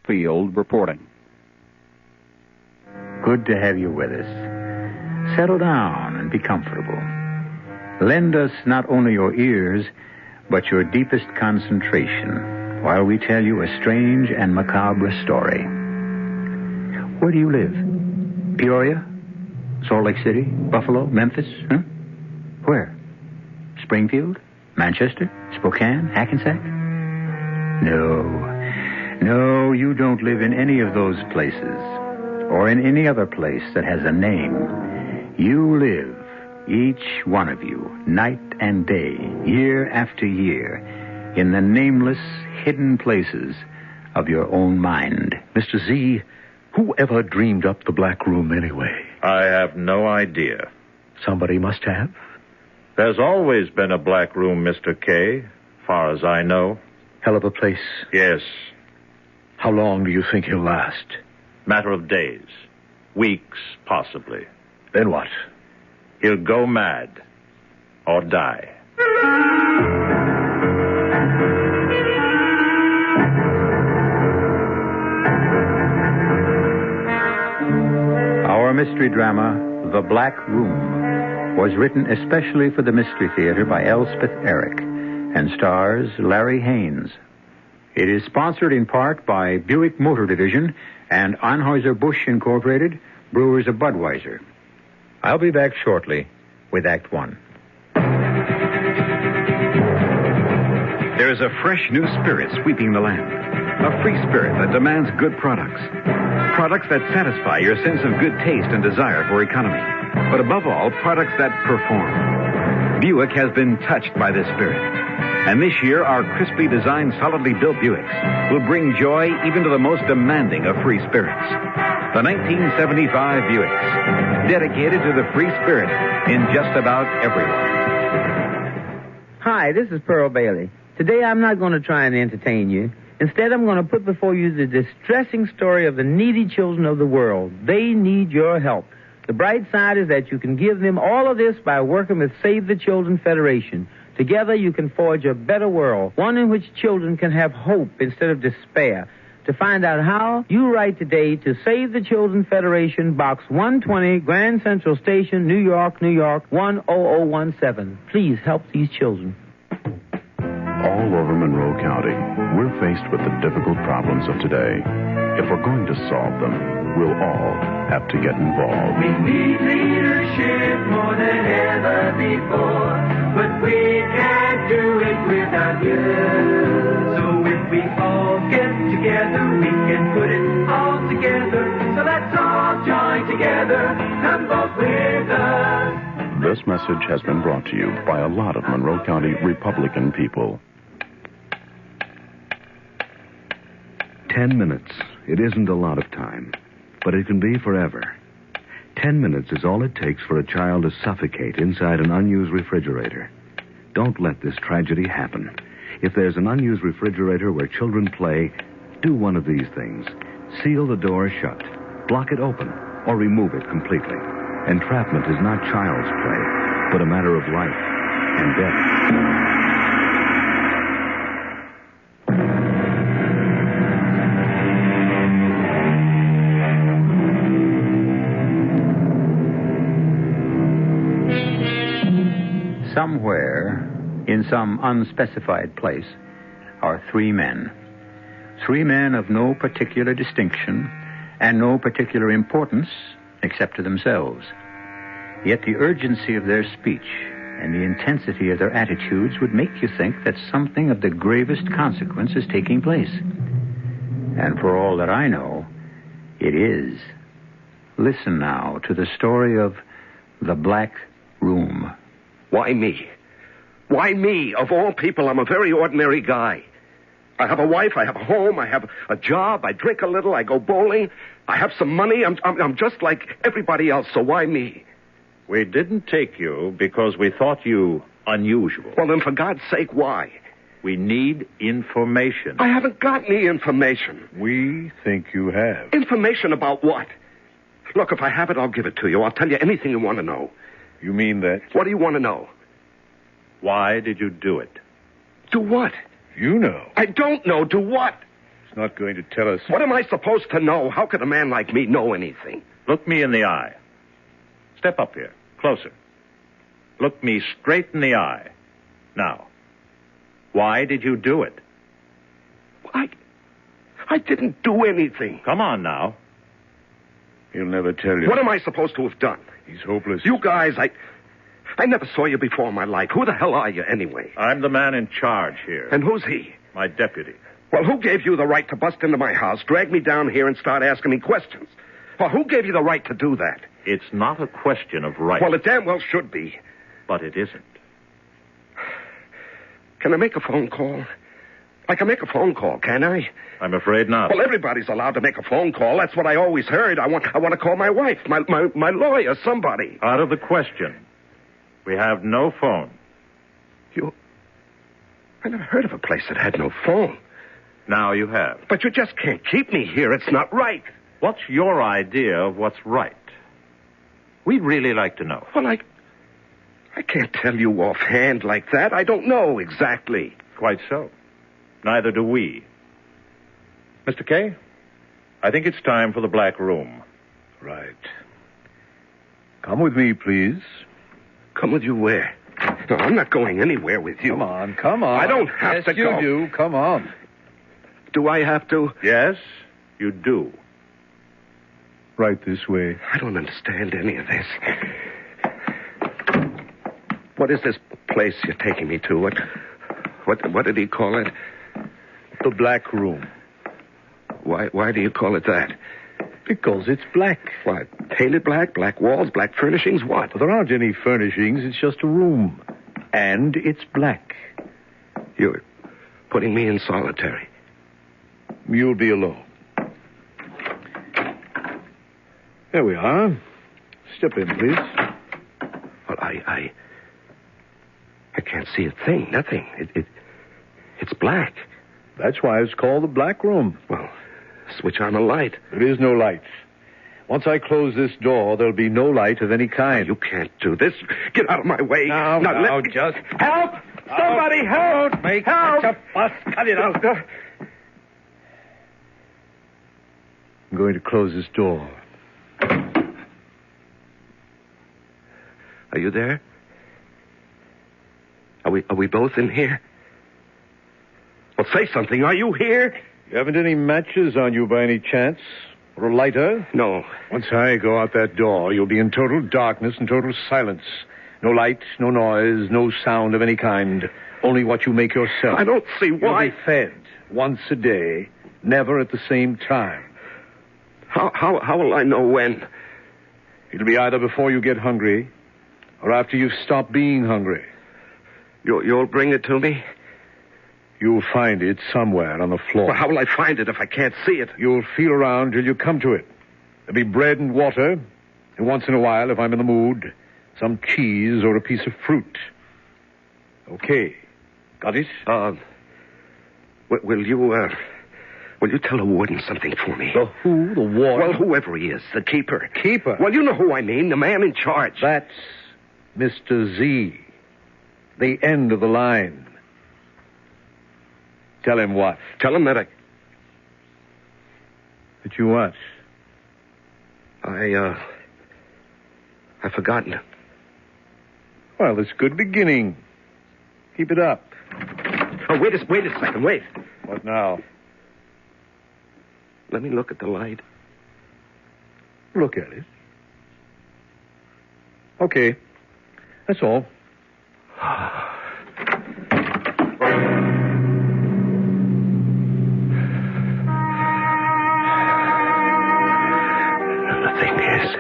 Field reporting. Good to have you with us. Settle down and be comfortable. Lend us not only your ears, but your deepest concentration while we tell you a strange and macabre story. Where do you live? Peoria? Salt Lake City? Buffalo? Memphis? Huh? Where? Springfield? Manchester? Spokane? Hackensack? No, you don't live in any of those places, or in any other place that has a name. You live, each one of you, night and day, year after year, in the nameless, hidden places of your own mind. Mr. Z, who ever dreamed up the Black Room anyway? I have no idea. Somebody must have. There's always been a Black Room, Mr. K, far as I know. Hell of a place. Yes. How long do you think he'll last? Matter of days. Weeks, possibly. Then what? He'll go mad. Or die. Our mystery drama, The Black Room, was written especially for the Mystery Theater by Elspeth Eric and stars Larry Haynes. It is sponsored in part by Buick Motor Division and Anheuser-Busch Incorporated, Brewers of Budweiser. I'll be back shortly with Act One. There is a fresh new spirit sweeping the land. A free spirit that demands good products. Products that satisfy your sense of good taste and desire for economy. But above all, products that perform. Buick has been touched by this spirit. And this year, our crisply designed, solidly built Buicks will bring joy even to the most demanding of free spirits. The 1975 Buicks, dedicated to the free spirit in just about everyone. Hi, this is Pearl Bailey. Today I'm not going to try and entertain you. Instead, I'm going to put before you the distressing story of the needy children of the world. They need your help. The bright side is that you can give them all of this by working with Save the Children Federation. Together you can forge a better world, one in which children can have hope instead of despair. To find out how, you write today to Save the Children Federation, Box 120, Grand Central Station, New York, 10017. Please help these children. All over Monroe County, we're faced with the difficult problems of today. If we're going to solve them, we'll all have to get involved. We need leadership more than ever before, but we can't do it without you. So if we all get together, we can put it all together. So let's all join together and vote with us. This message has been brought to you by a lot of Monroe County Republican people. 10 minutes. It isn't a lot of time, but it can be forever. 10 minutes is all it takes for a child to suffocate inside an unused refrigerator. Don't let this tragedy happen. If there's an unused refrigerator where children play, do one of these things. Seal the door shut, block it open, or remove it completely. Entrapment is not child's play, but a matter of life and death. Somewhere, in some unspecified place, are three men. Three men of no particular distinction and no particular importance except to themselves. Yet the urgency of their speech and the intensity of their attitudes would make you think that something of the gravest consequence is taking place. And for all that I know, it is. Listen now to the story of The Black Room. Why me? Why me? Of all people, I'm a very ordinary guy. I have a wife, I have a home, I have a job, I drink a little, I go bowling, I have some money. I'm just like everybody else, so why me? We didn't take you because we thought you unusual. Well, then, for God's sake, why? We need information. I haven't got any information. We think you have. Information about what? Look, if I have it, I'll give it to you. I'll tell you anything you want to know. You mean that? What do you want to know? Why did you do it? Do what? You know. I don't know. Do what? He's not going to tell us. What am I supposed to know? How could a man like me know anything? Look me in the eye. Step up here. Closer. Look me straight in the eye. Now, why did you do it? I didn't do anything. Come on now. He'll never tell you. What am I supposed to have done? He's hopeless. You guys, I never saw you before in my life. Who the hell are you, anyway? I'm the man in charge here. And who's he? My deputy. Well, who gave you the right to bust into my house, drag me down here, and start asking me questions? Or who gave you the right to do that? It's not a question of right. Well, it damn well should be. But it isn't. Can I make a phone call? I can make a phone call, can I? I'm afraid not. Well, everybody's allowed to make a phone call. That's what I always heard. I want to call my wife, my lawyer, somebody. Out of the question. We have no phone. I never heard of a place that had no phone. Now you have. But you just can't keep me here. It's not right. What's your idea of what's right? We'd really like to know. Well, I can't tell you offhand like that. I don't know exactly. Quite so. Neither do we. Mr. Kay, I think it's time for the black room. Right. Come with me, please. Come with you where? No, I'm not going anywhere with you. Come on. I don't have to go. Yes, you do. Come on. Do I have to? Yes, you do. Right this way. I don't understand any of this. What is this place you're taking me to? What did he call it? The black room. Why do you call it that? Because it's black. What? Painted black? Black walls? Black furnishings? What? There aren't any furnishings. It's just a room. And it's black. You're putting me in solitary. You'll be alone. There we are. Step in, please. Well, I can't see a thing. Nothing. It's black. That's why it's called the black room. Well, switch on a light. There is no light. Once I close this door, there'll be no light of any kind. You can't do this. Get out of my way. Now, let me... just... Help! Somebody help! Don't make help! such a fuss. Cut it out. I'm going to close this door. Are you there? Are we both in here? Well, say something. Are you here? You haven't any matches on you by any chance? Or a lighter? No. Once I go out that door, you'll be in total darkness and total silence. No light, no noise, no sound of any kind. Only what you make yourself. I don't see why. You'll be fed once a day, never at the same time. How will I know when? It'll be either before you get hungry or after you've stopped being hungry. You'll bring it to me? You'll find it somewhere on the floor. Well, how will I find it if I can't see it? You'll feel around till you come to it. There'll be bread and water, and once in a while, if I'm in the mood, some cheese or a piece of fruit. Okay. Got it? Will you tell the warden something for me? The who? The warden? Well, whoever he is, the keeper. Keeper? Well, you know who I mean, the man in charge. That's Mr. Z. The end of the line. Tell him what? Tell him that That you what? I've forgotten. Well, it's a good beginning. Keep it up. Oh, wait a second, wait. What now? Let me look at the light. Look at it. Okay. That's all. The thing is,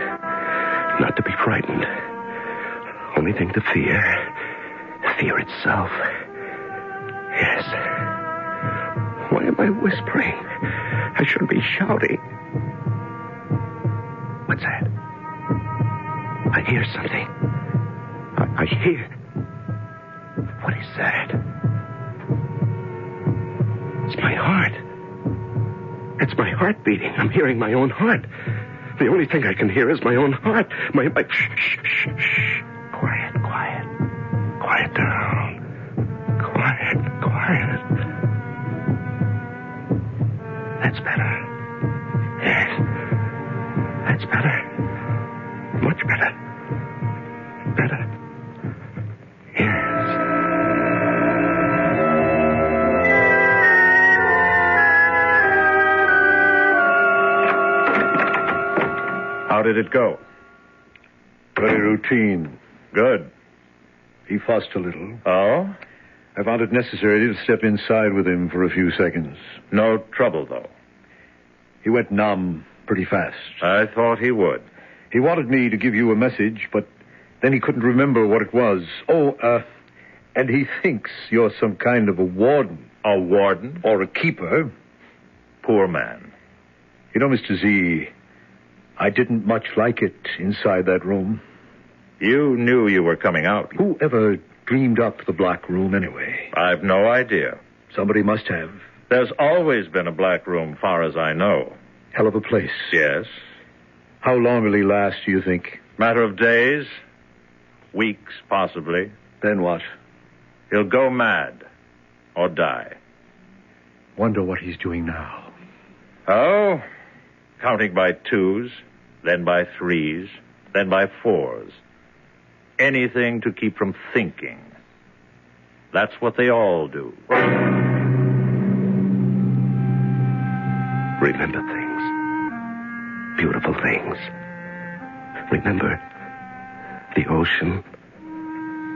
not to be frightened. Only thing to fear itself. Yes. Why am I whispering? I should be shouting. What's that? I hear something. I hear... What is that? It's my heart. It's my heart beating. I'm hearing my own heart. The only thing I can hear is my own heart. My... Shh. Quiet. Quiet down. Quiet. That's better. Yes. That's better. Much better. Better. Yes. How did it go? Very routine. Good. He fussed a little. Oh? I found it necessary to step inside with him for a few seconds. No trouble, though. He went numb pretty fast. I thought he would. He wanted me to give you a message, but then he couldn't remember what it was. And he thinks you're some kind of a warden. A warden? Or a keeper. Poor man. You know, Mr. Z, I didn't much like it inside that room. You knew you were coming out. Who ever dreamed up the black room anyway? I've no idea. Somebody must have. There's always been a black room, far as I know. Hell of a place. Yes. How long will he last, do you think? Matter of days. Weeks, possibly. Then what? He'll go mad. Or die. Wonder what he's doing now. Oh, counting by twos, then by threes, then by fours. Anything to keep from thinking. That's what they all do. Remember things. Beautiful things. Remember the ocean,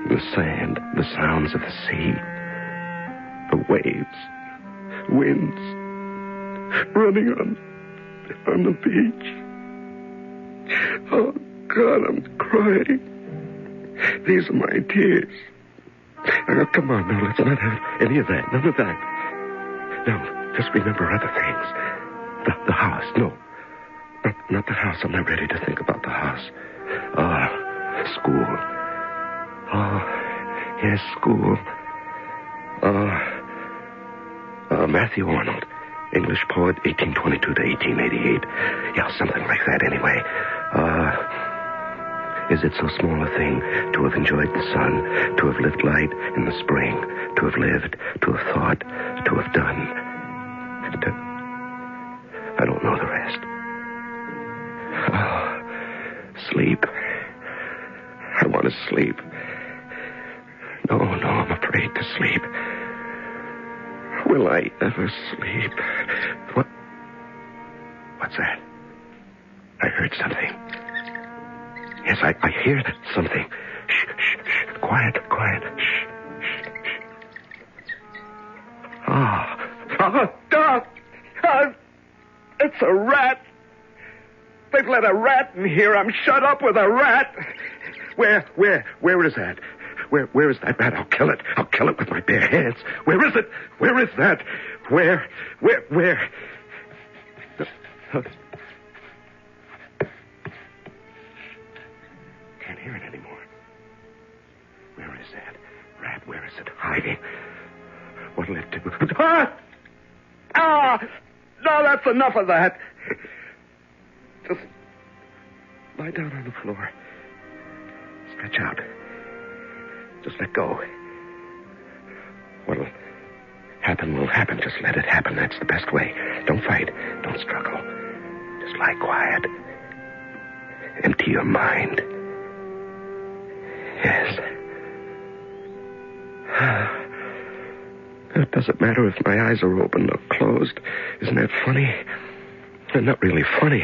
the sand, the sounds of the sea, the waves, winds, running on the beach. Oh, God, I'm crying. These are my tears. Oh, come on, no, let's not have any of that. None of that. No, just remember other things. The house. No, not the house. I'm not ready to think about the house. School. Oh, yes, school. Matthew Arnold, English poet, 1822 to 1888. Yeah, something like that anyway. Is it so small a thing to have enjoyed the sun, to have lived light in the spring, to have lived, to have thought, to have done? I don't know the rest. Oh, sleep. I want to sleep. No, I'm afraid to sleep. Will I ever sleep? What's that? I heard something. Yes, I hear something. Shh. Quiet. Shh. It's a rat. They've let a rat in here. I'm shut up with a rat. Where is that? Where is that rat? I'll kill it. I'll kill it with my bare hands. Where is it? Where is that? Where? Can't hear it anymore. Where is that rat? Where is it hiding? What'll it do? No, that's enough of that. Just lie down on the floor. Stretch out. Just let go. What'll happen will happen. Just let it happen. That's the best way. Don't fight. Don't struggle. Just lie quiet. Empty your mind. Yes. It doesn't matter if my eyes are open or closed. Isn't that funny? They're not really funny.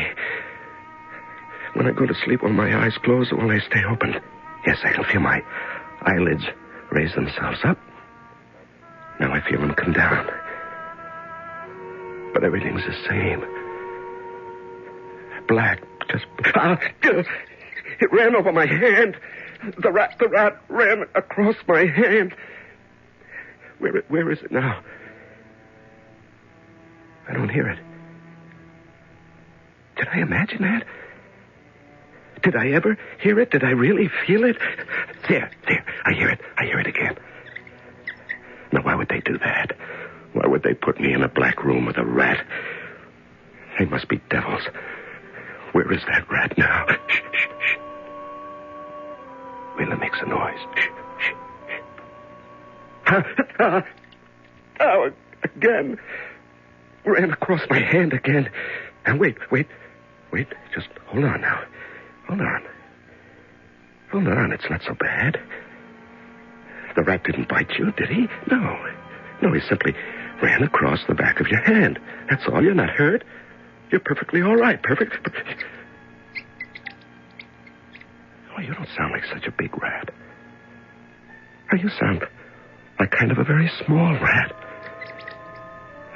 When I go to sleep, will my eyes close or will they stay open? Yes, I can feel my eyelids raise themselves up. Now I feel them come down. But everything's the same. Black, just... It ran over my hand. The rat ran across my hand. Where is it now? I don't hear it. Did I imagine that? Did I ever hear it? Did I really feel it? There. I hear it. I hear it again. Now, why would they do that? Why would they put me in a black room with a rat? They must be devils. Where is that rat now? Shh. Will it makes a noise? Shh. Oh, again. ran across my hand again. And wait. Just hold on now. Hold on. It's not so bad. The rat didn't bite you, did he? No, he simply ran across the back of your hand. That's all. You're not hurt. You're perfectly all right. Perfect. Oh, you don't sound like such a big rat. Oh, you sound like kind of a very small rat.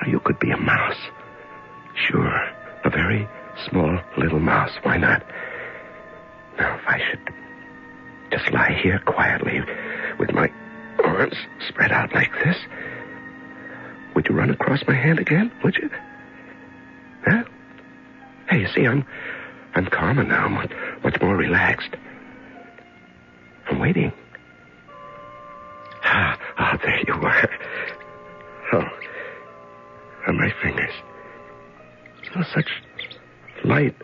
Oh, you could be a mouse. Sure, a very small little mouse. Why not? Now, if I should just lie here quietly with my arms spread out like this, would you run across my hand again? Would you? Huh? Hey, you see, I'm calmer now, much more relaxed. I'm waiting. Ah, there you are. Oh, on my fingers. Oh, such light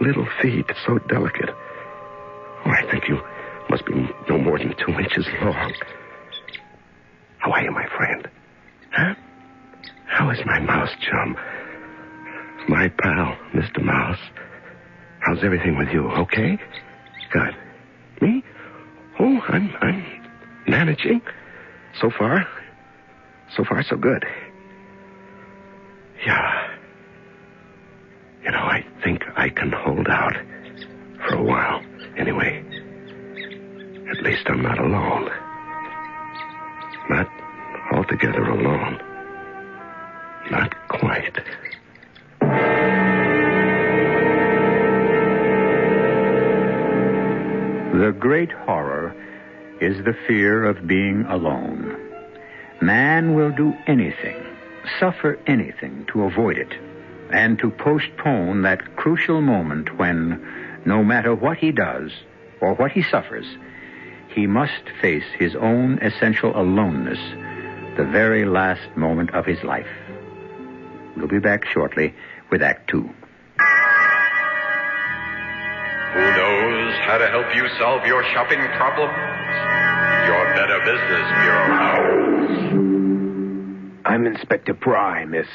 little feet, so delicate. Oh, I think you must be no more than 2 inches long. How are you, my friend? Huh? How is my mouse chum? My pal, Mr. Mouse. How's everything with you? Okay? Good. Me? Oh, I'm managing. So far, so good. Yeah. You know, I think I can hold out for a while. Anyway, at least I'm not alone. Not altogether alone. Not quite. The great horror is the fear of being alone. Man will do anything, suffer anything to avoid it, and to postpone that crucial moment when, no matter what he does or what he suffers, he must face his own essential aloneness, the very last moment of his life. We'll be back shortly with Act 2. Who knows how to help you solve your shopping problems? Your Better Business Bureau. I'm Inspector Pry, Miss.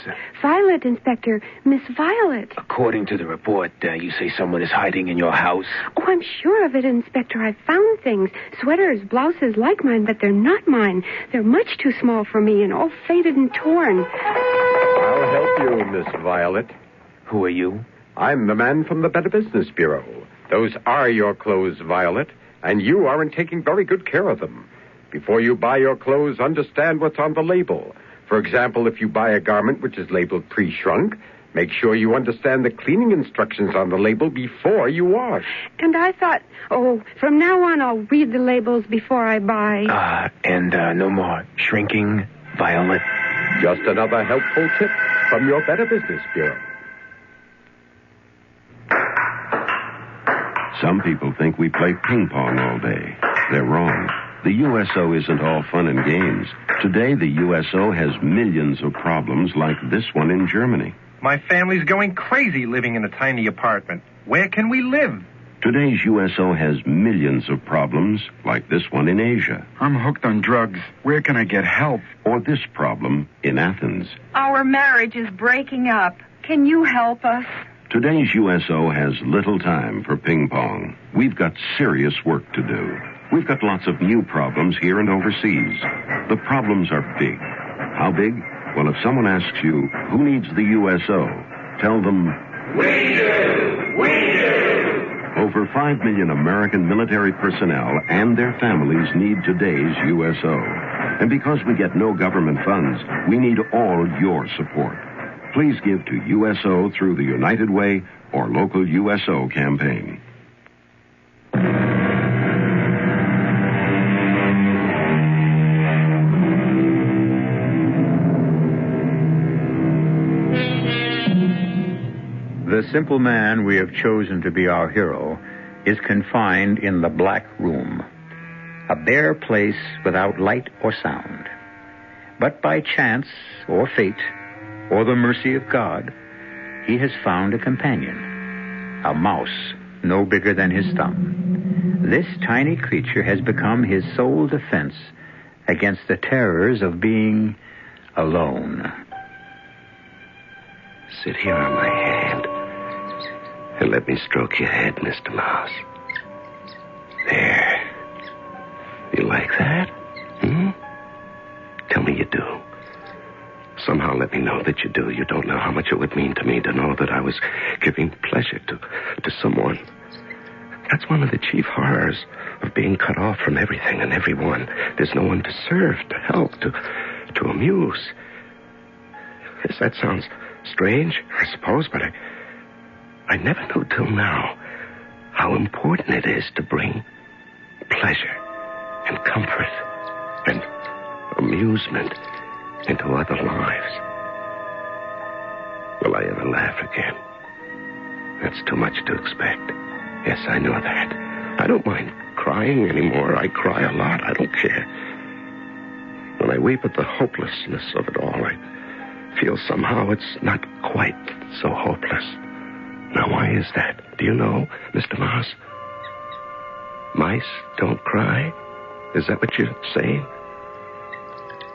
Violet, Inspector. Miss Violet. According to the report, you say someone is hiding in your house? Oh, I'm sure of it, Inspector. I found things. Sweaters, blouses like mine, but they're not mine. They're much too small for me and all faded and torn. I'll help you, Miss Violet. Who are you? I'm the man from the Better Business Bureau. Those are your clothes, Violet, and you aren't taking very good care of them. Before you buy your clothes, understand what's on the label. For example, if you buy a garment which is labeled pre-shrunk, make sure you understand the cleaning instructions on the label before you wash. And I thought, from now on I'll read the labels before I buy. And no more shrinking, Violet? Just another helpful tip from your Better Business Bureau. Some people think we play ping pong all day. They're wrong. The USO isn't all fun and games. Today, the USO has millions of problems like this one in Germany. My family's going crazy living in a tiny apartment. Where can we live? Today's USO has millions of problems like this one in Asia. I'm hooked on drugs. Where can I get help? Or this problem in Athens. Our marriage is breaking up. Can you help us? Today's USO has little time for ping pong. We've got serious work to do. We've got lots of new problems here and overseas. The problems are big. How big? Well, if someone asks you, who needs the USO? Tell them, we do! We do! Over 5 million American military personnel and their families need today's USO. And because we get no government funds, we need all your support. Please give to USO through the United Way or local USO campaign. The simple man we have chosen to be our hero is confined in the Black Room, a bare place without light or sound. But by chance or fate or the mercy of God, he has found a companion, a mouse no bigger than his thumb. This tiny creature has become his sole defense against the terrors of being alone. Sit here on my hand and let me stroke your head, Mr. Mouse. There. You like that? Tell me you do. Somehow let me know that you do. You don't know how much it would mean to me to know that I was giving pleasure to someone. That's one of the chief horrors of being cut off from everything and everyone. There's no one to serve, to help, to amuse. Yes, that sounds strange, I suppose, but I never knew till now how important it is to bring pleasure and comfort and amusement into other lives. Will I ever laugh again? That's too much to expect. Yes, I know that. I don't mind crying anymore. I cry a lot. I don't care. When I weep at the hopelessness of it all, I feel somehow it's not quite so hopeless. Now, why is that? Do you know, Mr. Mouse? Mice don't cry? Is that what you're saying?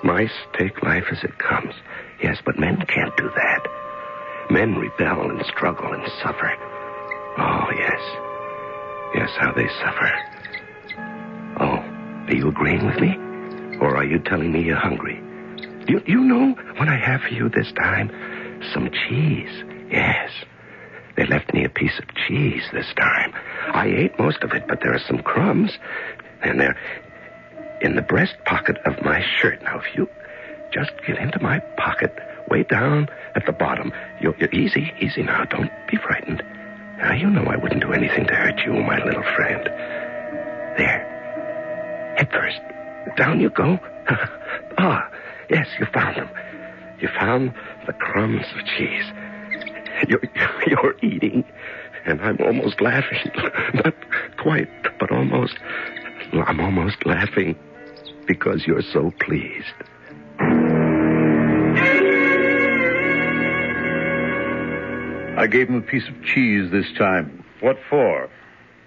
Mice take life as it comes. Yes, but men can't do that. Men rebel and struggle and suffer. Oh, yes. Yes, how they suffer. Oh, are you agreeing with me? Or are you telling me you're hungry? You know what I have for you this time? Some cheese. Yes. They left me a piece of cheese this time. I ate most of it, but there are some crumbs. And they're in the breast pocket of my shirt. Now, if you just get into my pocket, way down at the bottom. You're easy now. Don't be frightened. Now, you know I wouldn't do anything to hurt you, my little friend. There. Head first. Down you go. Ah, yes, you found them. You found the crumbs of cheese. You're eating, and I'm almost laughing. Not quite, but almost. I'm almost laughing because you're so pleased. I gave him a piece of cheese this time. What for?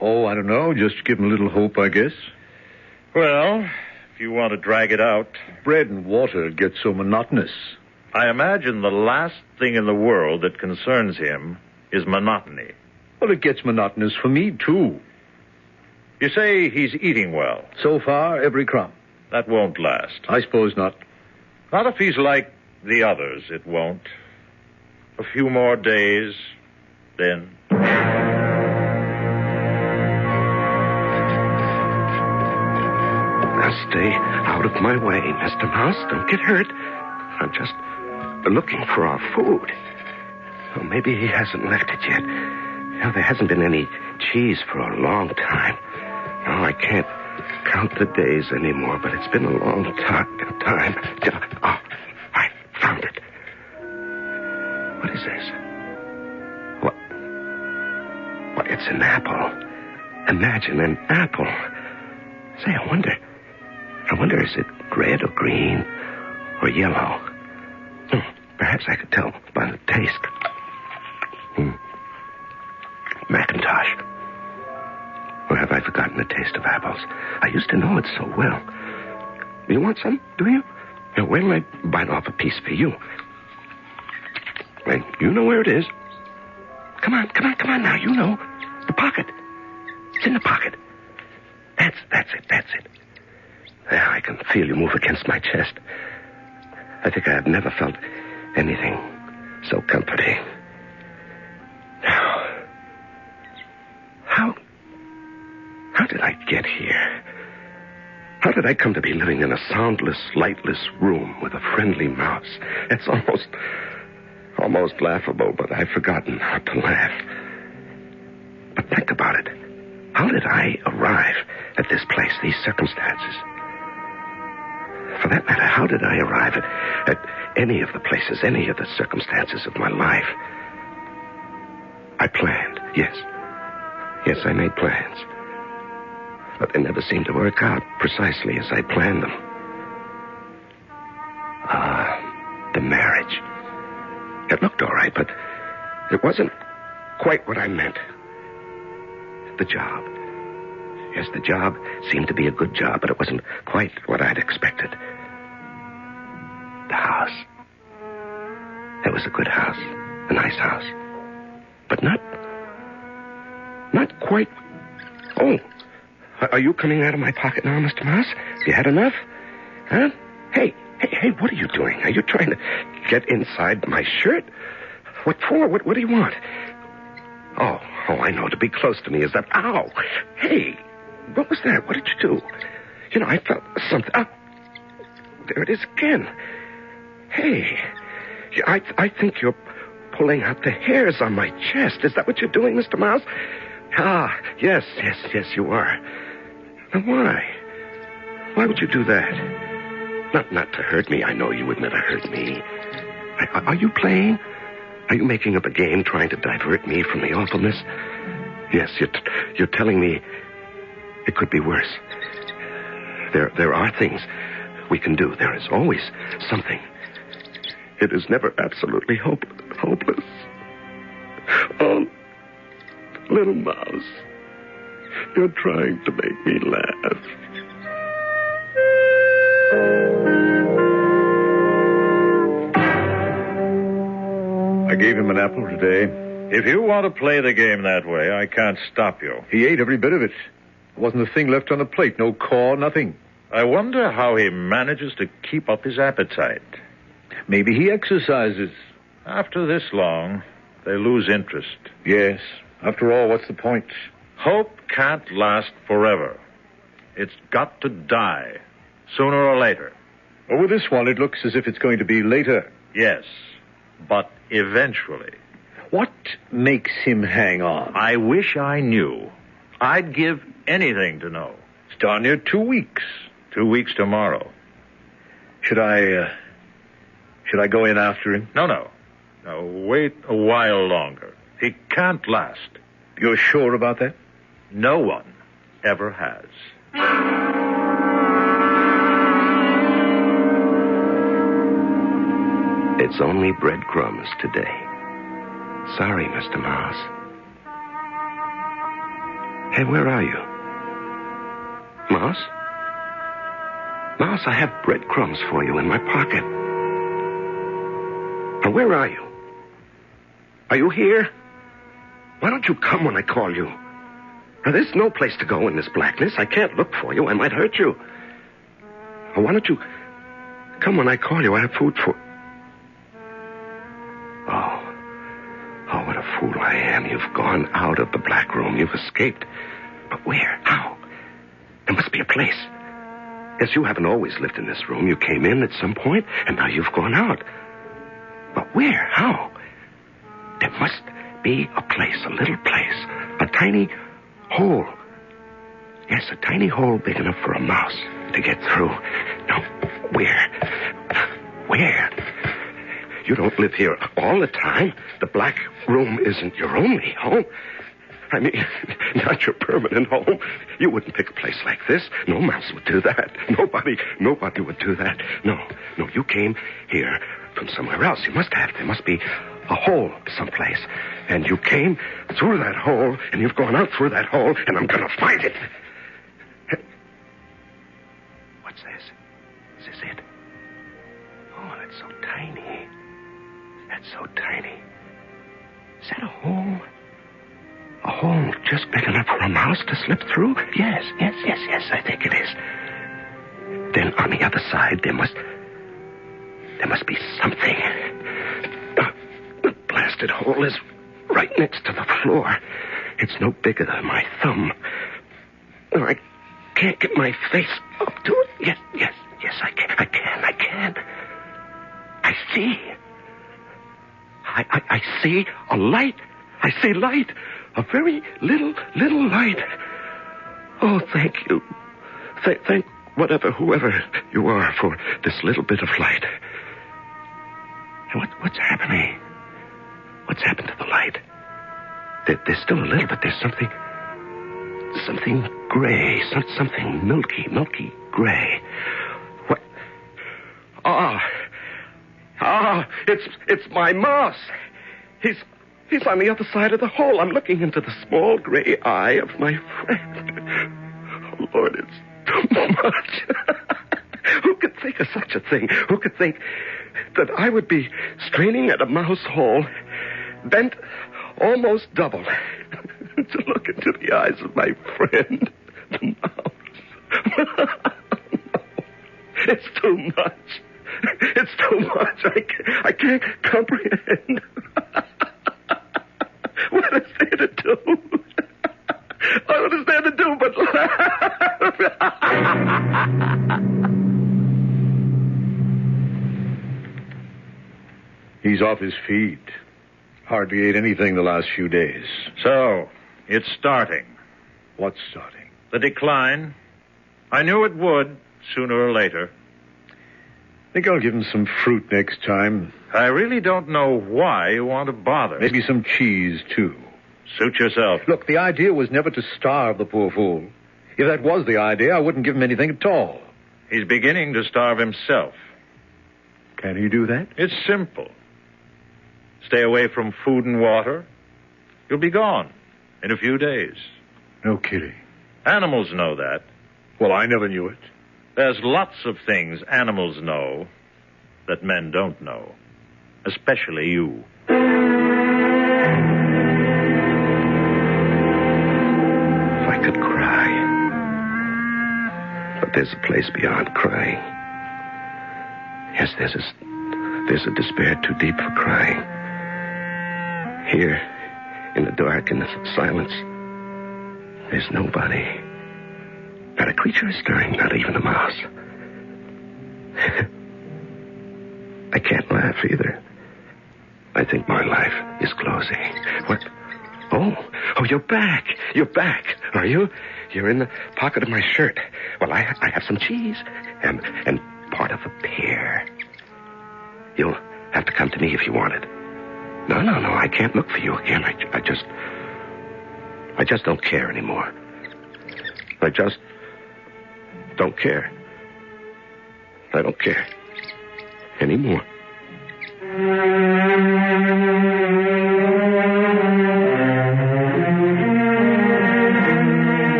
Oh, I don't know. Just to give him a little hope, I guess. Well, if you want to drag it out. Bread and water get so monotonous. I imagine the last thing in the world that concerns him is monotony. Well, it gets monotonous for me, too. You say he's eating well. So far, every crumb. That won't last. I suppose not. Not if he's like the others, it won't. A few more days, then. Now stay out of my way, Mr. Mouse. Don't get hurt. I'm just looking for our food. Well, maybe he hasn't left it yet. Now, there hasn't been any cheese for a long time. No, I can't count the days anymore, but it's been a long time. Oh, I found it. What is this? What? It's an apple. Imagine an apple. Say, I wonder, is it red or green or yellow? Perhaps I could tell by the taste. Macintosh. Or have I forgotten the taste of apples? I used to know it so well. You want some, do you? Now, wait till I bite off a piece for you. Wait, you know where it is. Come on now, you know. The pocket. It's in the pocket. That's it. Now I can feel you move against my chest. I think I have never felt anything so comforting. Now, how did I get here? How did I come to be living in a soundless, lightless room with a friendly mouse? It's almost laughable, but I've forgotten how to laugh. But think about it. How did I arrive at this place, these circumstances? For that matter, how did I arrive at any of the places, any of the circumstances of my life? I planned, yes. Yes, I made plans. But they never seemed to work out precisely as I planned them. The marriage. It looked all right, but it wasn't quite what I meant. The job. Yes, the job seemed to be a good job, but it wasn't quite what I'd expected. The house. It was a good house. A nice house. But not quite. Oh, are you coming out of my pocket now, Mr. Mouse? You had enough? Huh? Hey, what are you doing? Are you trying to get inside my shirt? What for? What do you want? Oh, I know. To be close to me is that... Ow! Hey, what was that? What did you do? You know, I felt something... Ah, there it is again. Hey, I think you're pulling out the hairs on my chest. Is that what you're doing, Mr. Mouse? Ah, yes, you are. Now, why? Why would you do that? Not to hurt me. I know you would never hurt me. Are you playing? Are you making up a game trying to divert me from the awfulness? Yes, you're telling me it could be worse. There are things we can do. There is always something. It is never absolutely hopeless. Oh, little mouse, you're trying to make me laugh. I gave him an apple today. If you want to play the game that way, I can't stop you. He ate every bit of it. There wasn't a thing left on the plate. No core, nothing. I wonder how he manages to keep up his appetite. Maybe he exercises. After this long, they lose interest. Yes. After all, what's the point? Hope can't last forever. It's got to die, sooner or later. Well, with this one, it looks as if it's going to be later. Yes, but eventually. What makes him hang on? I wish I knew. I'd give anything to know. It's darn near 2 weeks. 2 weeks tomorrow. Should I go in after him? No. Wait a while longer. He can't last. You're sure about that? No one ever has. It's only breadcrumbs today. Sorry, Mr. Mouse. Hey, where are you? Mouse? Mouse, I have breadcrumbs for you in my pocket. Now, where are you? Are you here? Why don't you come when I call you? Now, there's no place to go in this blackness. I can't look for you. I might hurt you. Now, why don't you come when I call you? I have food for... Oh, what a fool I am. You've gone out of the black room. You've escaped. But where? How? There must be a place. Yes, you haven't always lived in this room. You came in at some point, and now you've gone out. But where? How? There must be a place, a little place, a tiny hole. Yes, a tiny hole big enough for a mouse to get through. Now, where? Where? You don't live here all the time. The black room isn't your only home. I mean, not your permanent home. You wouldn't pick a place like this. No mouse would do that. Nobody would do that. No, you came here from somewhere else. You must have. There must be a hole someplace. And you came through that hole, and you've gone out through that hole, and I'm going to find it. What's this? Is this it? Oh, that's so tiny. That's so tiny. Is that a hole? A hole just big enough for a mouse to slip through? Yes, I think it is. Then on the other side, there must be something. The blasted hole is right next to the floor. It's no bigger than my thumb. I can't get my face up to it. Yes, I can. I see. I see a light. I see light. A very little light. Oh, thank you. Thank whoever you are for this little bit of light. What's happening? What's happened to the light? There's still a little, but there's something gray, something milky gray. What? It's my mouse. He's on the other side of the hole. I'm looking into the small gray eye of my friend. Oh, Lord, it's too much. Who could think of such a thing? Who could think that I would be straining at a mouse hole bent almost double to look into the eyes of my friend, the mouse. It's too much. It's too much. I can't comprehend. What is there to do? What is there to do but laugh? He's off his feet. Hardly ate anything the last few days. So, it's starting. What's starting? The decline. I knew it would, sooner or later. I think I'll give him some fruit next time. I really don't know why you want to bother. Maybe some cheese, too. Suit yourself. Look, the idea was never to starve the poor fool. If that was the idea, I wouldn't give him anything at all. He's beginning to starve himself. Can he do that? It's simple. Stay away from food and water. You'll be gone in a few days. No kidding. Animals know that. Well, I never knew it. There's lots of things animals know that men don't know. Especially you. If I could cry. But there's a place beyond crying. Yes, there's a despair too deep for crying. Here, in the dark and the silence, there's nobody. Not a creature is stirring, not even a mouse. I can't laugh either. I think my life is closing. What? Oh, you're back. You're back, are you? You're in the pocket of my shirt. Well, I have some cheese and part of a pear. You'll have to come to me if you want it. No, I can't look for you again. I just don't care anymore. I just don't care. I don't care anymore.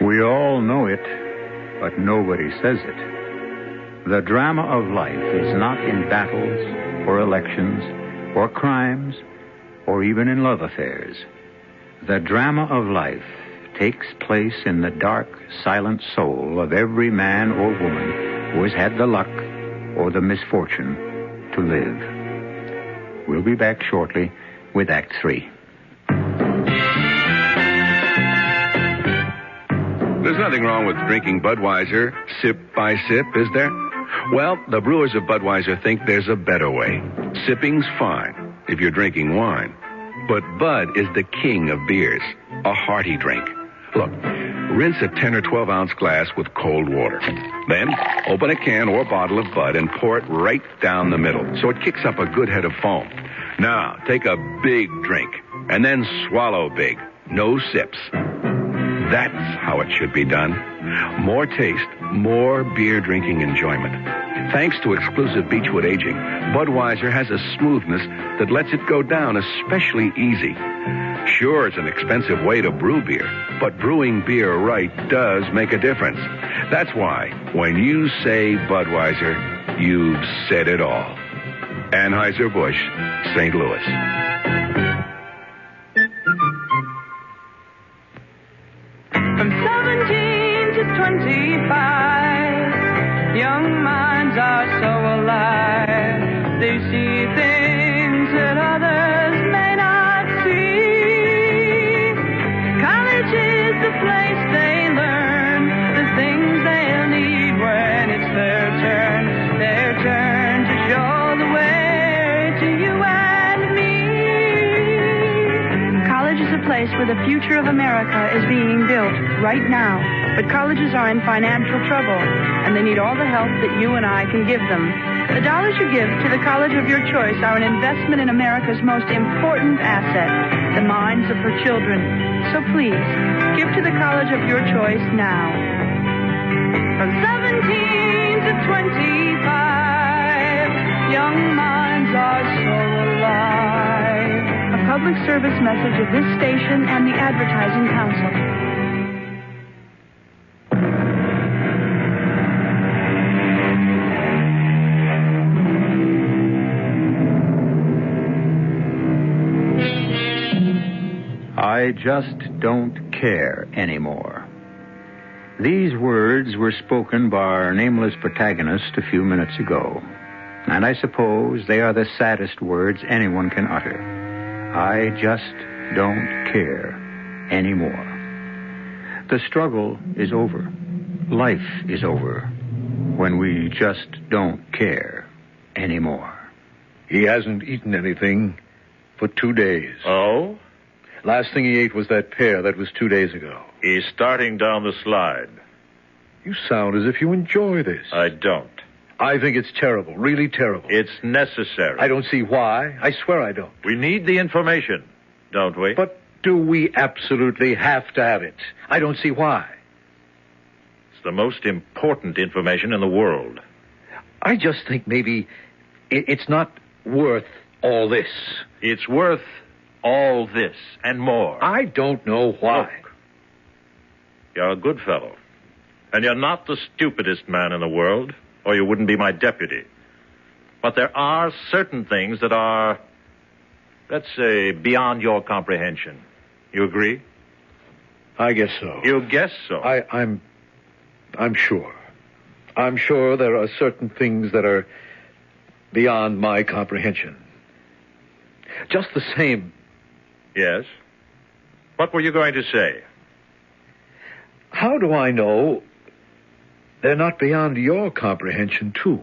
We all know it, but nobody says it. The drama of life is not in battles or elections or crimes or even in love affairs. The drama of life takes place in the dark, silent soul of every man or woman who has had the luck or the misfortune to live. We'll be back shortly with Act 3. There's nothing wrong with drinking Budweiser sip by sip, is there? Well, the brewers of Budweiser think there's a better way. Sipping's fine if you're drinking wine. But Bud is the king of beers, a hearty drink. Look, rinse a 10 or 12 ounce glass with cold water. Then open a can or bottle of Bud and pour it right down the middle so it kicks up a good head of foam. Now, take a big drink and then swallow big. No sips. That's how it should be done. More taste, more beer drinking enjoyment. Thanks to exclusive Beechwood aging, Budweiser has a smoothness that lets it go down especially easy. Sure, it's an expensive way to brew beer, but brewing beer right does make a difference. That's why, when you say Budweiser, you've said it all. Anheuser-Busch, St. Louis. From 17 to 25, young minds are so alive. They see things that others may not see. College is the place they learn the things they'll need when it's their turn to show the way to you and me. College is a place where the future of America is being built right now. But colleges are in financial trouble, and they need all the help that you and I can give them. The dollars you give to the college of your choice are an investment in America's most important asset, the minds of her children. So please, give to the college of your choice now. From 17 to 25, young minds are so alive. A public service message of this station and the Advertising Council. I just don't care anymore. These words were spoken by our nameless protagonist a few minutes ago, and I suppose they are the saddest words anyone can utter. I just don't care anymore. The struggle is over. Life is over when we just don't care anymore. He hasn't eaten anything for 2 days. Oh? Last thing he ate was that pear that was 2 days ago. He's starting down the slide. You sound as if you enjoy this. I don't. I think it's terrible, really terrible. It's necessary. I don't see why. I swear I don't. We need the information, don't we? But do we absolutely have to have it? I don't see why. It's the most important information in the world. I just think maybe it's not worth all this. It's worth all this and more. I don't know why. Look, you're a good fellow. And you're not the stupidest man in the world, or you wouldn't be my deputy. But there are certain things that are, let's say, beyond your comprehension. You agree? I guess so. You guess so? I'm sure. I'm sure there are certain things that are beyond my comprehension. Just the same. Yes? What were you going to say? How do I know they're not beyond your comprehension, too?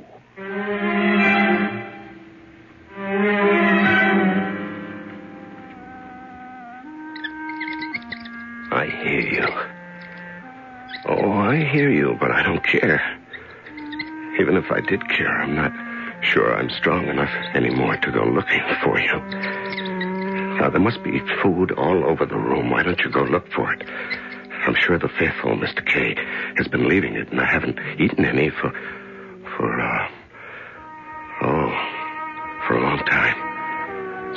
I hear you. Oh, I hear you, but I don't care. Even if I did care, I'm not sure I'm strong enough anymore to go looking for you. Now, there must be food all over the room. Why don't you go look for it? I'm sure the faithful Mr. K has been leaving it, and I haven't eaten any for a long time.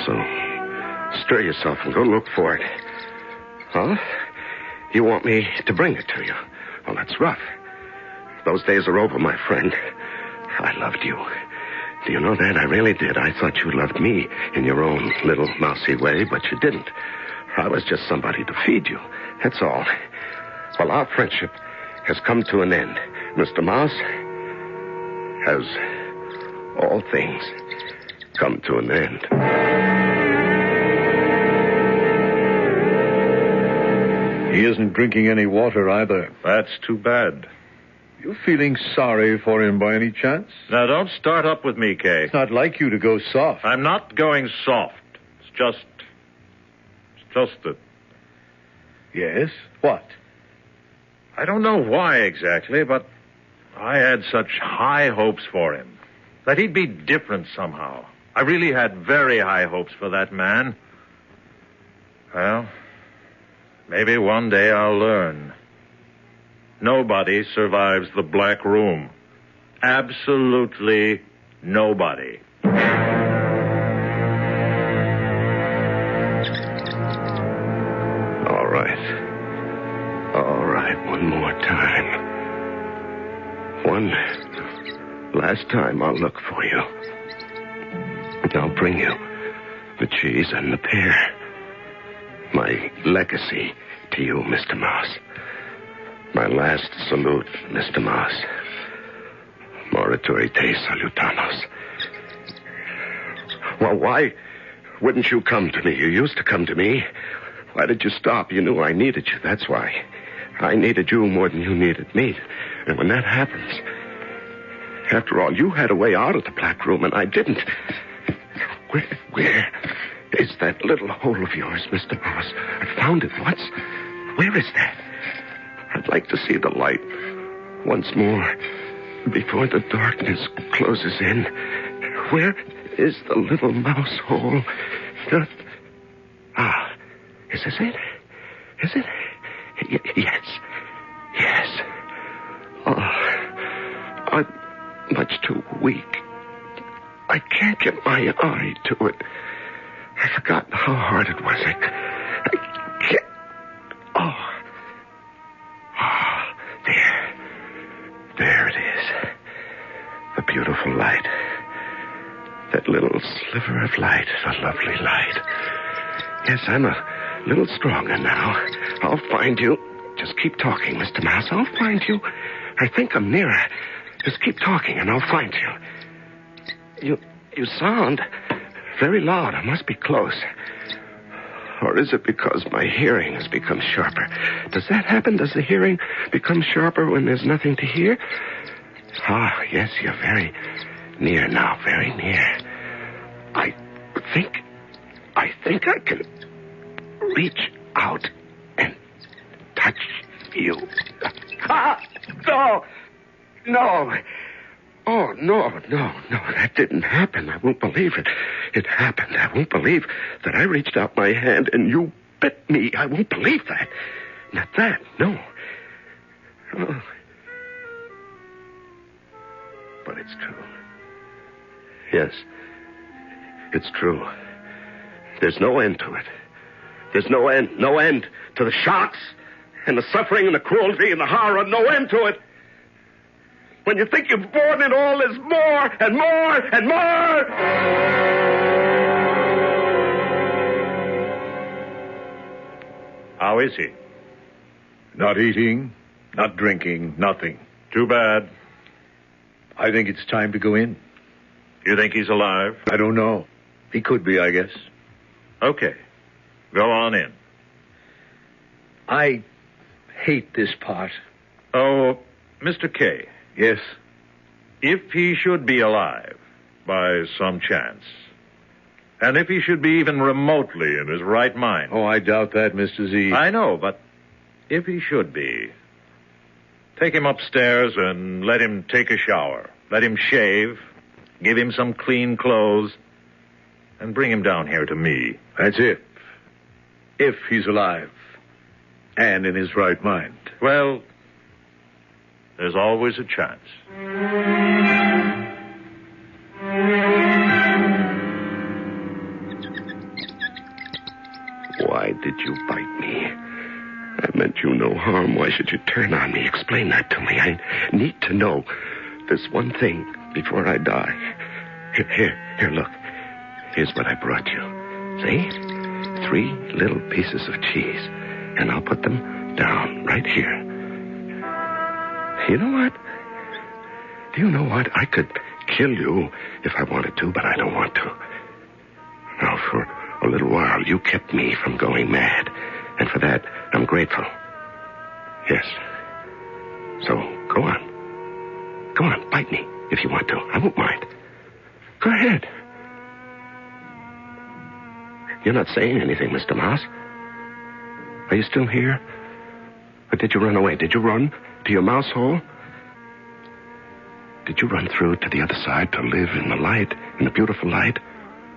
So, stir yourself and go look for it. Huh? You want me to bring it to you? Well, that's rough. Those days are over, my friend. I loved you. Do you know that? I really did. I thought you loved me in your own little mousy way, but you didn't. I was just somebody to feed you. That's all. Well, our friendship has come to an end. Mr. Mouse, has all things come to an end. He isn't drinking any water either. That's too bad. You feeling sorry for him by any chance? Now, don't start up with me, Kay. It's not like you to go soft. I'm not going soft. It's just that... Yes? What? I don't know why exactly, but I had such high hopes for him. That he'd be different somehow. I really had very high hopes for that man. Well, maybe one day I'll learn. Nobody survives the Black Room. Absolutely nobody. All right, one more time. One last time I'll look for you. I'll bring you the cheese and the pear. My legacy to you, Mr. Mouse. My last salute, Mr. Mouse. Morituri te salutamos. Well, why wouldn't you come to me? You used to come to me. Why did you stop? You knew I needed you, that's why. I needed you more than you needed me. And when that happens... After all, you had a way out of the Black Room, and I didn't. Where is that little hole of yours, Mr. Mouse? I found it once. Where is that? I'd like to see the light once more before the darkness closes in. Where is the little mouse hole? Is this it? Is it? Yes. Oh, I'm much too weak. I can't get my eye to it. I've forgotten how hard it was. I can't... There it is. The beautiful light. That little sliver of light. A lovely light. Yes, I'm a A little stronger now. I'll find you. Just keep talking, Mr. Mouse. I'll find you. I think I'm nearer. Just keep talking and I'll find you. You sound very loud. I must be close. Or is it because my hearing has become sharper? Does that happen? Does the hearing become sharper when there's nothing to hear? Ah, yes, you're very near now, very near. I think I can reach out and touch you. Ah, no! No! Oh, no, that didn't happen. I won't believe it. It happened. I won't believe that I reached out my hand and you bit me. I won't believe that. Not that, no. Oh. But it's true. Yes, it's true. There's no end to it. There's no end to the shocks and the suffering and the cruelty and the horror. No end to it. When you think you've borne it all, there's more and more and more. How is he? Not eating, not drinking, nothing. Too bad. I think it's time to go in. You think he's alive? I don't know. He could be, I guess. Okay. Go on in. I hate this part. Oh, Mr. K. Yes? If he should be alive, by some chance, and if he should be even remotely in his right mind... Oh, I doubt that, Mr. Z. I know, but if he should be, take him upstairs and let him take a shower. Let him shave, give him some clean clothes, and bring him down here to me. That's it. If he's alive and in his right mind. Well, there's always a chance. Why did you bite me? I meant you no harm. Why should you turn on me? Explain that to me. I need to know this one thing before I die. Here, look. Here's what I brought you. See? 3 little pieces of cheese. And I'll put them down right here. You know what? Do you know what? I could kill you if I wanted to, but I don't want to. Now, for a little while, you kept me from going mad. And for that, I'm grateful. Yes. So, go on. Go on, bite me if you want to. I won't mind. Go ahead. You're not saying anything, Mr. Mouse. Are you still here? Or did you run away? Did you run to your mouse hole? Did you run through to the other side to live in the light, in the beautiful light?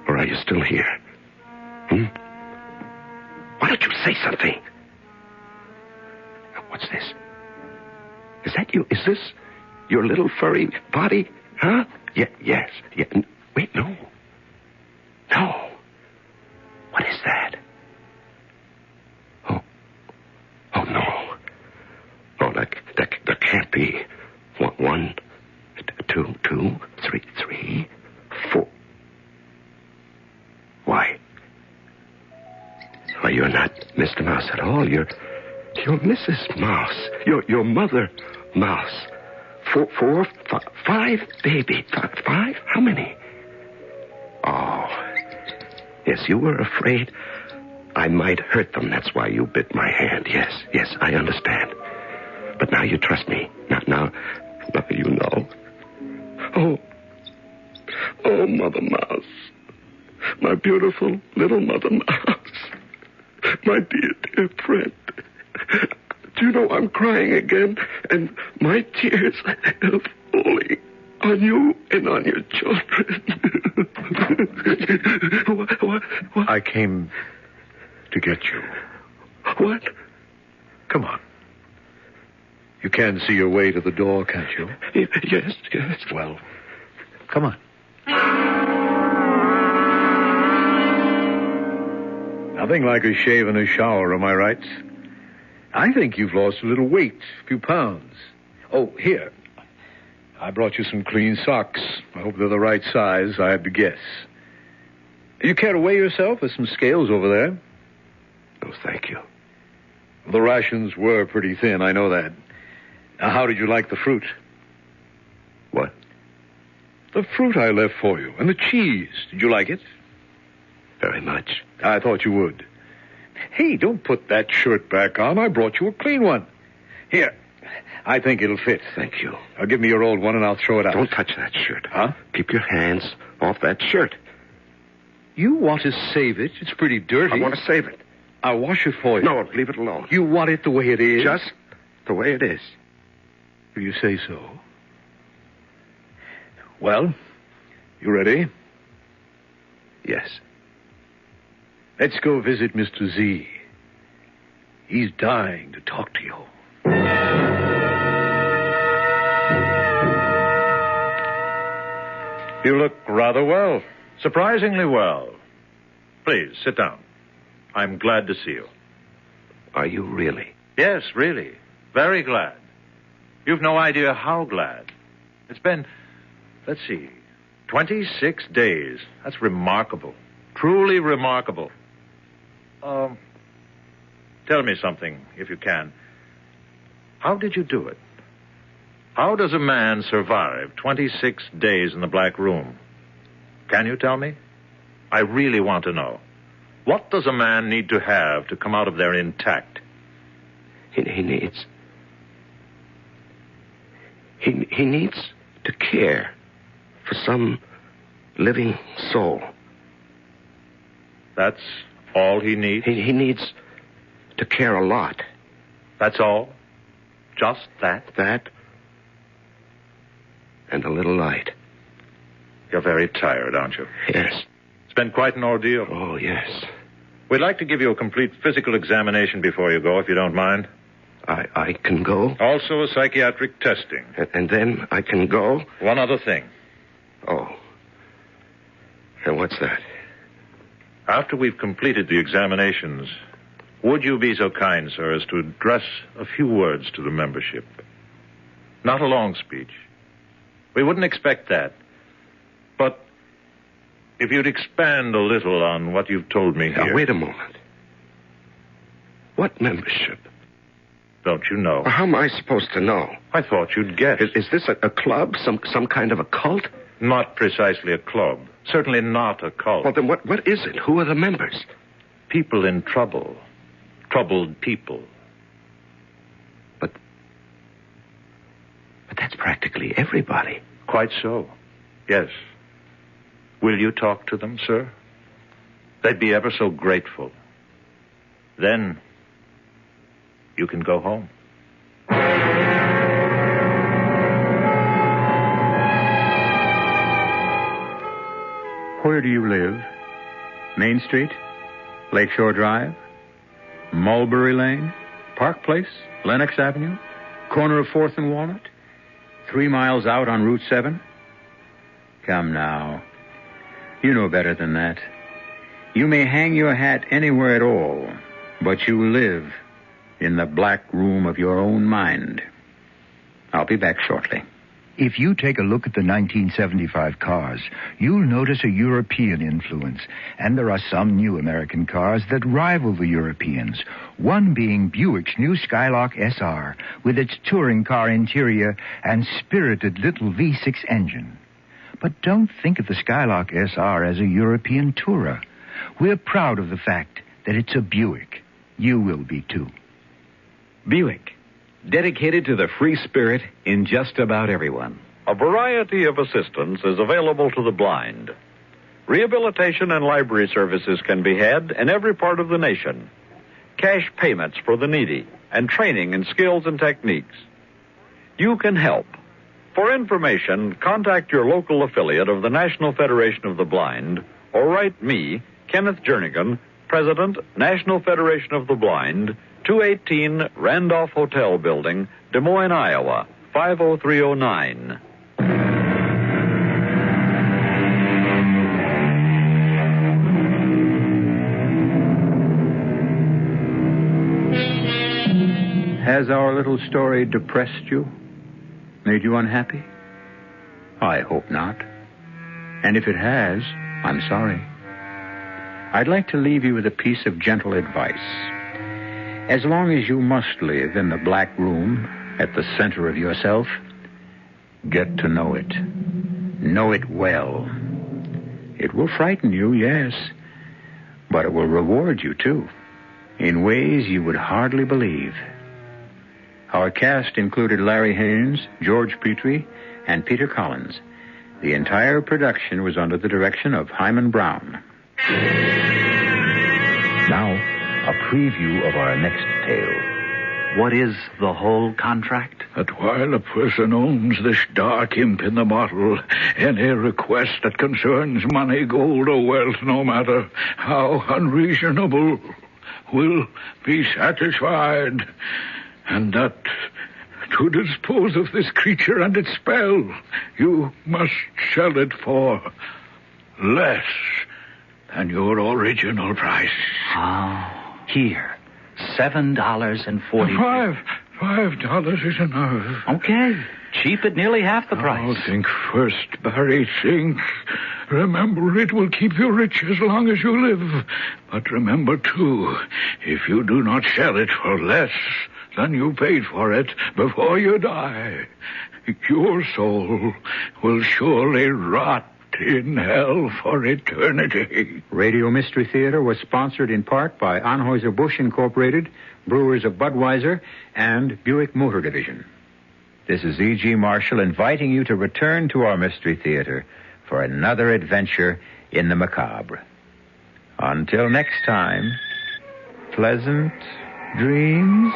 Or are you still here? Why don't you say something? What's this? Is that you? Is this your little furry body? Huh? Yes. Wait, no. No. What is that? Oh, no. Oh, that can't be. 1, 2, 3, 4. Why? Why, you're not Mr. Mouse at all. You're Mrs. Mouse. You're Mother Mouse. 4, 5, baby. 5? How many? Oh. Yes, you were afraid I might hurt them. That's why you bit my hand. Yes, I understand. But now you trust me. Now you know. Oh, Mother Mouse. My beautiful little Mother Mouse. My dear friend. Do you know I'm crying again? And my tears are falling on you and on your children. What? I came to get you. What? Come on. You can see your way to the door, can't you? Yes. Well, come on. Nothing like a shave and a shower, am I right? I think you've lost a little weight, a few pounds. Oh, here. I brought you some clean socks. I hope they're the right size. I had to guess. You care to weigh yourself? There's some scales over there. Oh, thank you. The rations were pretty thin, I know that. Now, how did you like the fruit? What? The fruit I left for you, and the cheese. Did you like it? Very much. I thought you would. Hey, don't put that shirt back on. I brought you a clean one. Here, I think it'll fit. Thank you. Now, give me your old one, and I'll throw it out. Don't touch that shirt. Huh? Keep your hands off that shirt. You want to save it? It's pretty dirty. I want to save it. I'll wash it for you. No, leave it alone. You want it the way it is? Just the way it is. If you say so. Well, you ready? Yes. Let's go visit Mr. Z. He's dying to talk to you. You look rather well. Surprisingly well. Please, sit down. I'm glad to see you. Are you really? Yes, really. Very glad. You've no idea how glad. It's been, let's see, 26 days. That's remarkable. Truly remarkable. Tell me something, if you can. How did you do it? How does a man survive 26 days in the Black Room? Can you tell me? I really want to know. What does a man need to have to come out of there intact? He needs to care for some living soul. That's all he needs? He needs to care a lot. That's all? Just that? That and a little light. You're very tired, aren't you? Yes. It's been quite an ordeal. Oh, yes. We'd like to give you a complete physical examination before you go, if you don't mind. I can go? Also a psychiatric testing. And then I can go? One other thing. Oh. And what's that? After we've completed the examinations, would you be so kind, sir, as to address a few words to the membership? Not a long speech. We wouldn't expect that. But if you'd expand a little on what you've told me here. Now, wait a moment. What membership? Don't you know? Well, how am I supposed to know? I thought you'd guess. Is this a club? Some kind of a cult? Not precisely a club. Certainly not a cult. Well, then what is it? Who are the members? People in trouble. Troubled people. But that's practically everybody. Quite so. Yes. Will you talk to them, sir? They'd be ever so grateful. Then you can go home. Where do you live? Main Street? Lakeshore Drive? Mulberry Lane? Park Place? Lenox Avenue? Corner of 4th and Walnut? 3 miles out on Route 7? Come now. You know better than that. You may hang your hat anywhere at all, but you live in the black room of your own mind. I'll be back shortly. If you take a look at the 1975 cars, you'll notice a European influence, and there are some new American cars that rival the Europeans, one being Buick's new Skylark SR, with its touring car interior and spirited little V6 engine. But don't think of the Skylark SR as a European tourer. We're proud of the fact that it's a Buick. You will be, too. Buick, dedicated to the free spirit in just about everyone. A variety of assistance is available to the blind. Rehabilitation and library services can be had in every part of the nation. Cash payments for the needy and training in skills and techniques. You can help. For information, contact your local affiliate of the National Federation of the Blind or write me, Kenneth Jernigan, President, National Federation of the Blind, 218 Randolph Hotel Building, Des Moines, Iowa, 50309. Has our little story depressed you? Made you unhappy? I hope not. And if it has, I'm sorry. I'd like to leave you with a piece of gentle advice. As long as you must live in the black room at the center of yourself, get to know it. Know it well. It will frighten you, yes, but it will reward you, too, in ways you would hardly believe. Our cast included Larry Haynes, George Petrie, and Peter Collins. The entire production was under the direction of Hyman Brown. Now, a preview of our next tale. What is the whole contract? That while a person owns this dark imp in the bottle, any request that concerns money, gold, or wealth, no matter how unreasonable, will be satisfied. And that to dispose of this creature and its spell, you must sell it for less than your original price. Oh, here. $7.40. $5 is enough. Okay. Cheap at nearly half the price. Oh, think first, Barry, think. Remember, it will keep you rich as long as you live. But remember, too, if you do not sell it for less than you paid for it before you die, your soul will surely rot in hell for eternity. Radio Mystery Theater was sponsored in part by Anheuser-Busch Incorporated, Brewers of Budweiser, and Buick Motor Division. This is E.G. Marshall inviting you to return to our Mystery Theater for another adventure in the macabre. Until next time, pleasant dreams.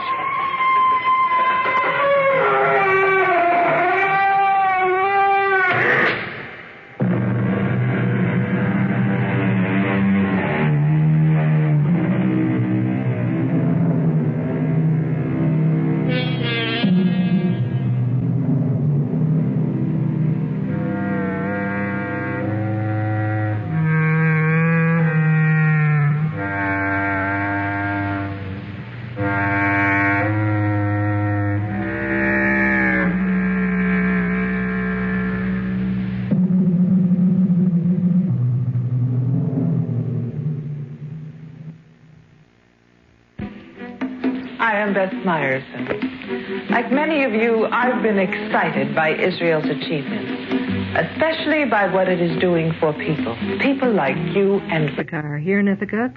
I am Beth Meyerson. Like many of you, I've been excited by Israel's achievements, especially by what it is doing for people. People like you and Ithaca. Here in Ithaca.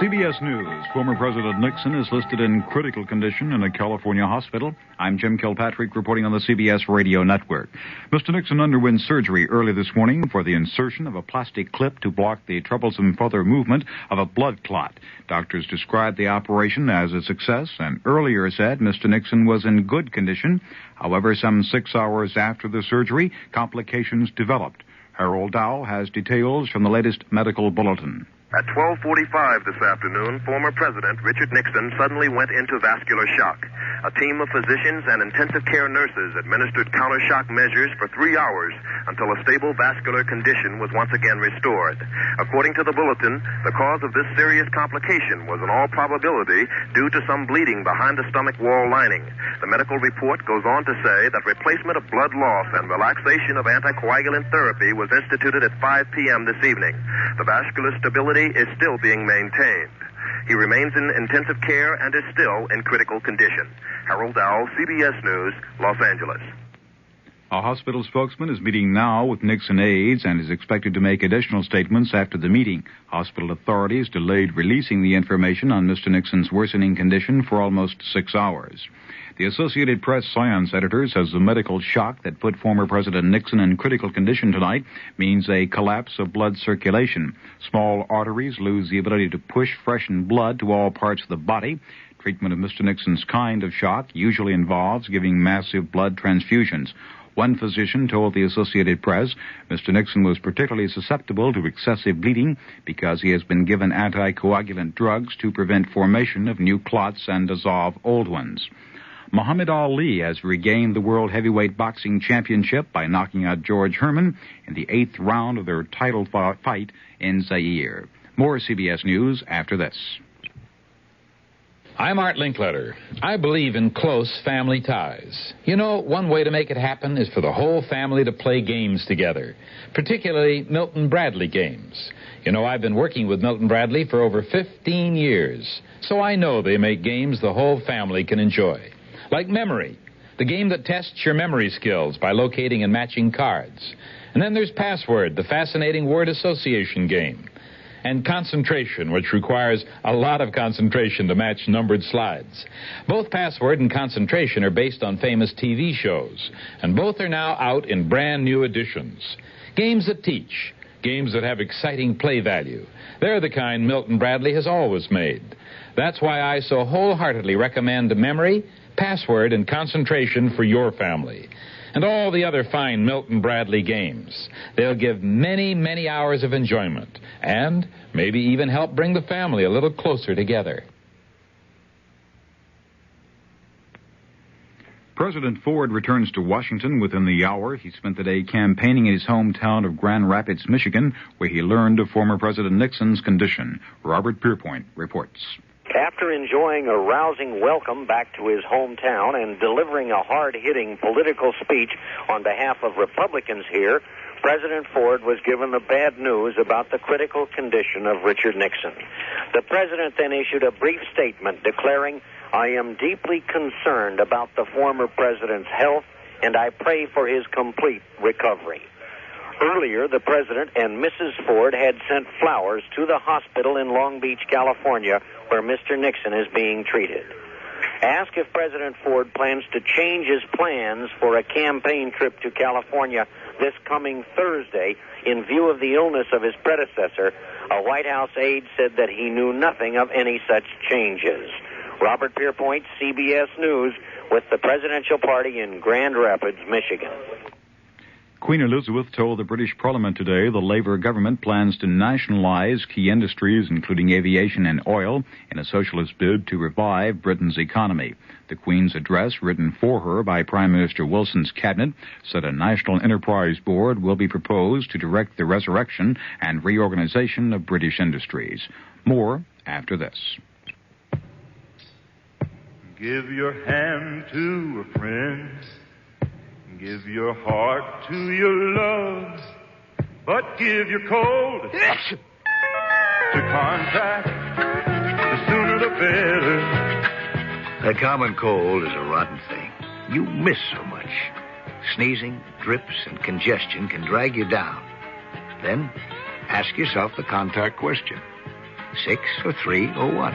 CBS News. Former President Nixon is listed in critical condition in a California hospital. I'm Jim Kilpatrick reporting on the CBS Radio Network. Mr. Nixon underwent surgery early this morning for the insertion of a plastic clip to block the troublesome further movement of a blood clot. Doctors described the operation as a success and earlier said Mr. Nixon was in good condition. However, some 6 hours after the surgery, complications developed. Harold Dow has details from the latest medical bulletin. At 12:45 this afternoon, former President Richard Nixon suddenly went into vascular shock. A team of physicians and intensive care nurses administered counter-shock measures for 3 hours until a stable vascular condition was once again restored. According to the bulletin, the cause of this serious complication was in all probability due to some bleeding behind the stomach wall lining. The medical report goes on to say that replacement of blood loss and relaxation of anticoagulant therapy was instituted at 5 p.m. this evening. The vascular stability is still being maintained. He remains in intensive care and is still in critical condition. Harold Dow, CBS News, Los Angeles. A hospital spokesman is meeting now with Nixon aides and is expected to make additional statements after the meeting. Hospital authorities delayed releasing the information on Mr. Nixon's worsening condition for almost 6 hours. The Associated Press science editor says the medical shock that put former President Nixon in critical condition tonight means a collapse of blood circulation. Small arteries lose the ability to push freshened blood to all parts of the body. Treatment of Mr. Nixon's kind of shock usually involves giving massive blood transfusions. One physician told the Associated Press Mr. Nixon was particularly susceptible to excessive bleeding because he has been given anticoagulant drugs to prevent formation of new clots and dissolve old ones. Muhammad Ali has regained the World Heavyweight Boxing Championship by knocking out George Herman in the 8th round of their title fight in Zaire. More CBS News after this. I'm Art Linkletter. I believe in close family ties. You know, one way to make it happen is for the whole family to play games together, particularly Milton Bradley games. You know, I've been working with Milton Bradley for over 15 years, so I know they make games the whole family can enjoy. Like Memory, the game that tests your memory skills by locating and matching cards. And then there's Password, the fascinating word association game. And Concentration, which requires a lot of concentration to match numbered slides. Both Password and Concentration are based on famous TV shows, and both are now out in brand new editions. Games that teach, games that have exciting play value. They're the kind Milton Bradley has always made. That's why I so wholeheartedly recommend Memory, Password, and Concentration for your family. And all the other fine Milton Bradley games. They'll give many, many hours of enjoyment and maybe even help bring the family a little closer together. President Ford returns to Washington within the hour. He spent the day campaigning in his hometown of Grand Rapids, Michigan, where he learned of former President Nixon's condition. Robert Pierpoint reports. After enjoying a rousing welcome back to his hometown and delivering a hard-hitting political speech on behalf of Republicans here, President Ford was given the bad news about the critical condition of Richard Nixon. The president then issued a brief statement declaring, "I am deeply concerned about the former president's health, and I pray for his complete recovery." Earlier, the president and Mrs. Ford had sent flowers to the hospital in Long Beach, California, where Mr. Nixon is being treated. Asked if President Ford plans to change his plans for a campaign trip to California this coming Thursday in view of the illness of his predecessor, a White House aide said that he knew nothing of any such changes. Robert Pierpoint, CBS News, with the presidential party in Grand Rapids, Michigan. Queen Elizabeth told the British Parliament today the Labour government plans to nationalise key industries, including aviation and oil, in a socialist bid to revive Britain's economy. The Queen's address, written for her by Prime Minister Wilson's cabinet, said a national enterprise board will be proposed to direct the resurrection and reorganisation of British industries. More after this. Give your hand to a friend. Give your heart to your love, but give your cold to contact. The sooner the better. A common cold is a rotten thing. You miss so much. Sneezing, drips, and congestion can drag you down. Then ask yourself the contact question. 6 or 3 or 1.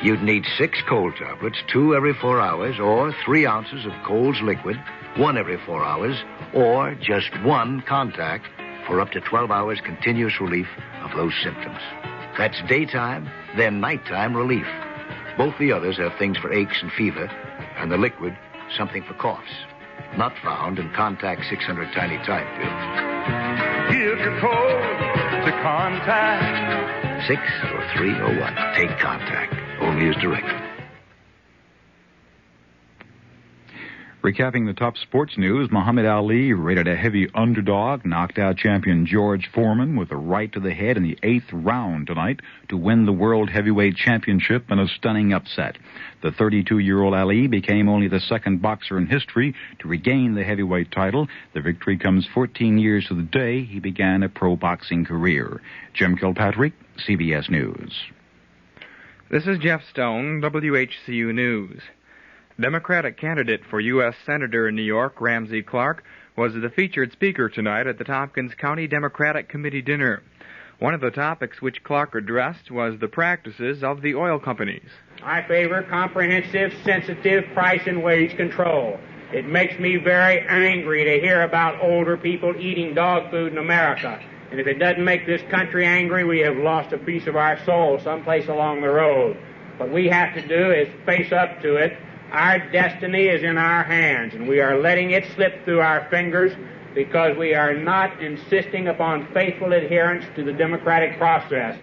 You'd need 6 cold tablets, 2 every 4 hours, or 3 ounces of Cold's liquid, 1 every 4 hours, or just 1 contact for up to 12 hours continuous relief of those symptoms. That's daytime, then nighttime relief. Both the others have things for aches and fever, and the liquid, something for coughs. Not found in Contact 600 Tiny Time pills. Give your cold to Contact. 6 or 3 or 1. Take Contact. Only as directed. Recapping the top sports news, Muhammad Ali, rated a heavy underdog, knocked out champion George Foreman with a right to the head in the 8th round tonight to win the World Heavyweight Championship in a stunning upset. The 32-year-old Ali became only the second boxer in history to regain the heavyweight title. The victory comes 14 years to the day he began a pro boxing career. Jim Kilpatrick, CBS News. This is Jeff Stone, WHCU News. Democratic candidate for U.S. Senator in New York, Ramsey Clark, was the featured speaker tonight at the Tompkins County Democratic Committee dinner. One of the topics which Clark addressed was the practices of the oil companies. I favor comprehensive, sensitive price and wage control. It makes me very angry to hear about older people eating dog food in America. And if it doesn't make this country angry, we have lost a piece of our soul someplace along the road. What we have to do is face up to it. Our destiny is in our hands, and we are letting it slip through our fingers because we are not insisting upon faithful adherence to the democratic process.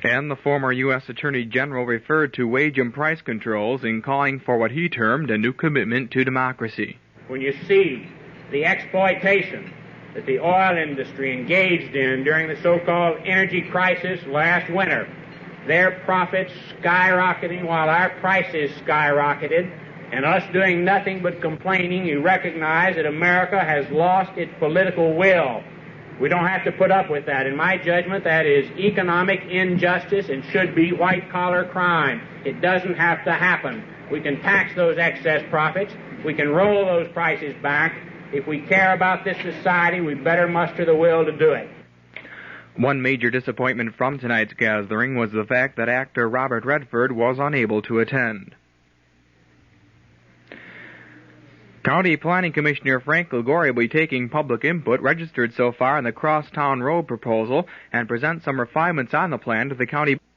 And the former U.S. Attorney General referred to wage and price controls in calling for what he termed a new commitment to democracy. When you see the exploitation that the oil industry engaged in during the so-called energy crisis last winter, their profits skyrocketing while our prices skyrocketed, and us doing nothing but complaining, you recognize that America has lost its political will. We don't have to put up with that. In my judgment, that is economic injustice and should be white-collar crime. It doesn't have to happen. We can tax those excess profits. We can roll those prices back. If we care about this society, we better muster the will to do it. One major disappointment from tonight's gathering was the fact that actor Robert Redford was unable to attend. County Planning Commissioner Frank Liguori will be taking public input registered so far on the Crosstown Road proposal and present some refinements on the plan to the county